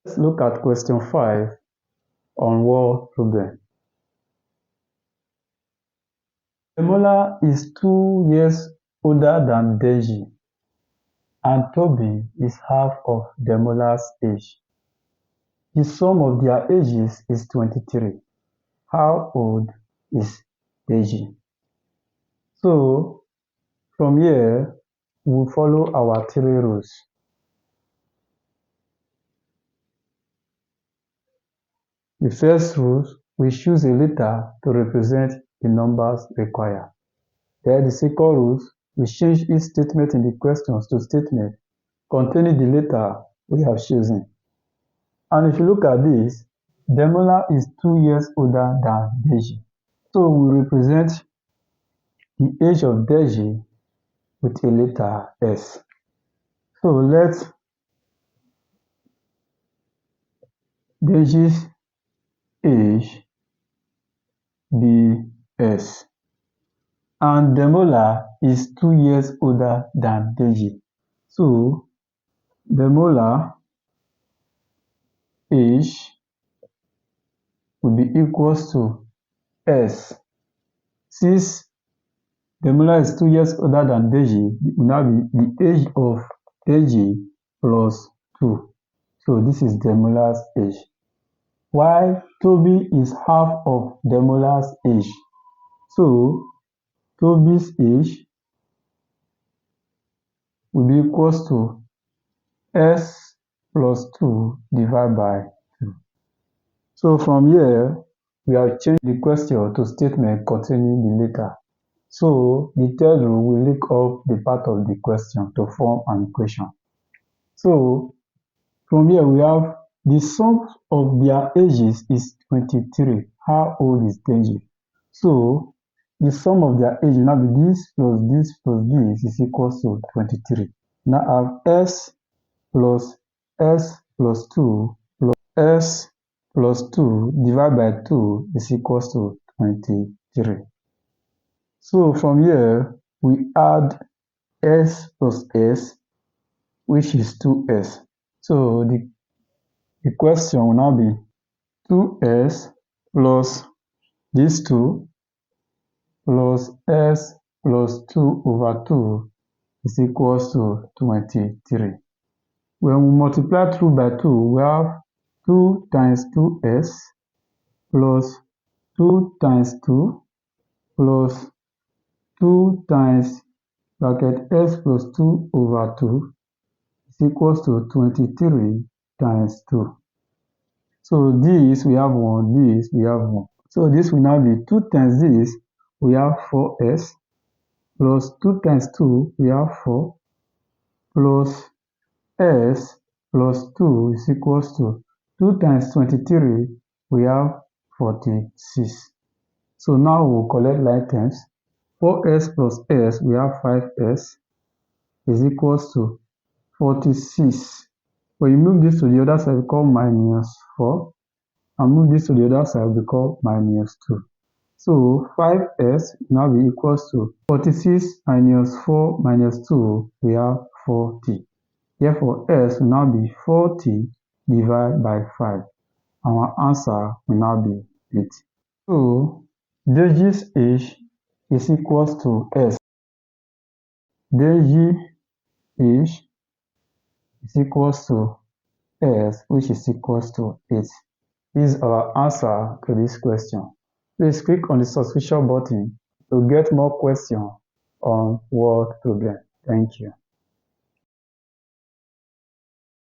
Let's look at question 5 on word problem. Demola is 2 years older than Deji, and Toby is half of Demola's age. The sum of their ages is 23. How old is Deji? So, from here, we'll follow our 3 rules. The first rule, we choose a letter to represent the numbers required. Then the second rule, we change each statement in the questions to statement containing the letter we have chosen. And if you look at this, Demola is 2 years older than Deji. So we represent the age of Deji with a letter S. So let Deji's age be S. And Demola is 2 years older than Deji. So Demola age will be equals to S. Since Demola is 2 years older than Deji, it will now be the age of Deji plus 2. So this is Demola's age. While Toby is half of Demola's age. So Toby's age will be equals to S plus 2 divided by 2. So from here, we have changed the question to statement containing the letter. So the third rule will link up the part of the question to form an equation. So from here, we have the sum of their ages is 23. How old is Deji? So the sum of their age will now be this plus this plus this is equals to 23. Now I have S plus 2 plus S plus 2 divided by 2 is equals to 23. So from here, we add S plus S, which is 2S. So the question will now be 2S plus this 2 plus S plus 2 over 2 is equals to 23. When we multiply 2 by 2, we have 2 times 2S plus 2 times 2 plus 2 times bracket S plus 2 over 2 is equals to 23 times 2. So this we have 1, this we have 1. So this will now be 2 times this, we have 4S, plus 2 times 2, we have 4, plus S plus 2 is equals to 2 times 23, we have 46. So now we'll collect like terms. 4S plus S, we have 5S, is equals to 46. When you move this to the other side, we call minus 4. And move this to the other side, we call minus 2. So 5S now be equals to 46 minus 4 minus 2, we have 40. Therefore, S will now be 40 divided by 5. Our answer will now be 8. So Deji's age is equals to S. Deji age is equals to S, which is equals to 8. This is our answer to this question. Please click on the subscription button to get more questions on word problem. Thank you.